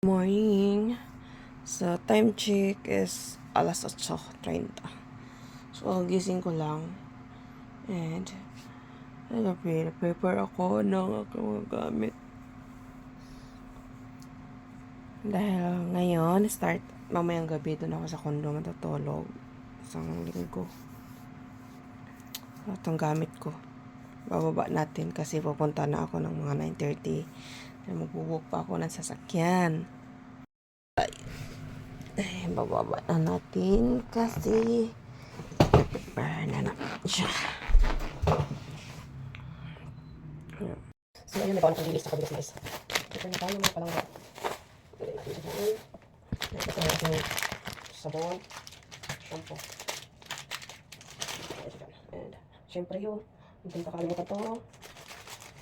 Morning. So, time check is alas 8:30. So, gising ko lang. And, prepare ako ng aking mga gamit. Dahil ngayon, start mamayang gabi doon ako sa kondo matutulog. Isang linggo. Itong gamit ko. Bababa natin kasi pupunta na ako ng mga 9:30. Magbubuk pa ako ng sasakyan. Ay, bababa na natin kasi prepare na siya. So, ayun, nagawa na kong bilis ako bilis. Prepare na tayo mga palangga. Pwede natin siya dyan. Ito na ating sabon, shampoo. And, syempre yun, hindi kakalimutan to.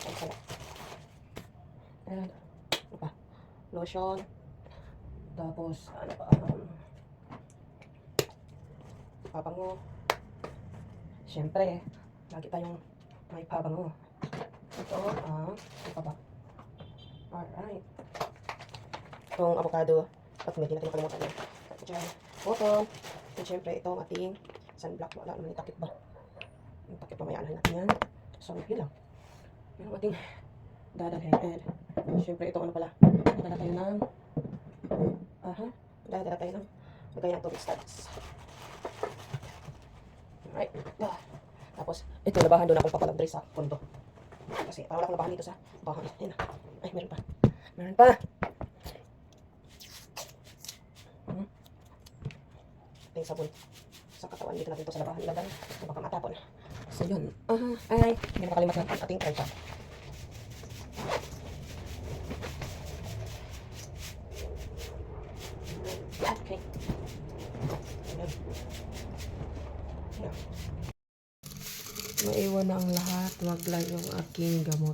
Ang pala. And, ano pa? Lotion. Tapos, ano pa, pabango. Siyempre, lagi tayong may pabango. Ito, ano pa ba? Alright. Itong avocado, at hindi natin nakalimutan yun. At dyan, cotton. At siyempre, itong ating sunblock. Wala naman yung takip ba? Yung takip, mamayaan natin yan. So, yun lang. Yung ating dadalhin. And, siyempre, itong ano pala. Dadala tayo ng dala tayo ng lagay ng tubig studs. Alright. Tapos, ito, labahan doon ako papalagdry sa kondo. Kasi, para wala akong labahan dito sa bahan. Ayun na. Ay, meron pa. Meron pa. Ito yung sabon. Sa katawan dito natin ito sa labahan. Ilagay. Baka matapon. So, yun. Ay, hindi makalimutan ang ating tripod. Okay. Maiwan na ang lahat. Wag lang yung aking gamot.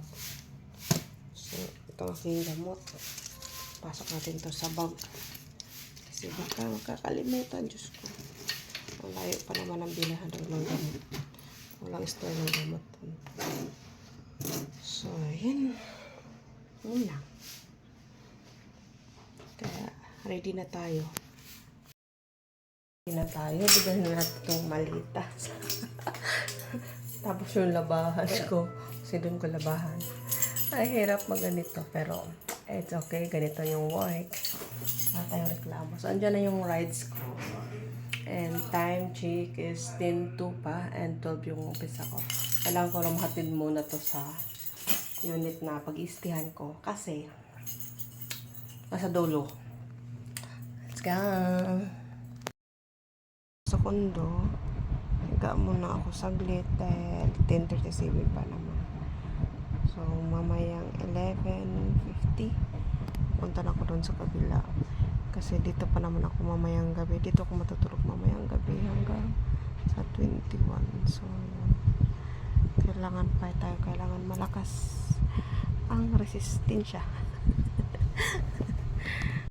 So, ito ang aking gamot. Pasok natin to sa bag. Kasi baka makakalimutan. Diyos ko. Ang layo pa naman ang bilahan ng gamot. Walang store ng gamot. So, yun. Yun lang. Kaya, ready na tayo. Ready na tayo. Bigyan na natin itong malitas. Tapos yung labahan ko. Kasi doon ko labahan. Ay, hirap maganito. Pero, it's okay. Ganito yung work. Wala tayong reklamo. So, andyan na yung rides ko. And time check is 10:02 pa. And 12 yung umpisa ko. Kailangan ko lang mahatid muna to sa unit na pag-iistihan ko. Kasi, nasa dulo. Let's go! Sa kondo, higa muna ako saglit dahil 10:37 pa naman. So, mamayang 11:50, punta na ako doon sa kabila. Kasi dito pa naman ako mamayang gabi. Dito ako matutulog mamayang gabi hanggang sa 21. So, kailangan pa tayo, kailangan malakas ang resistensya.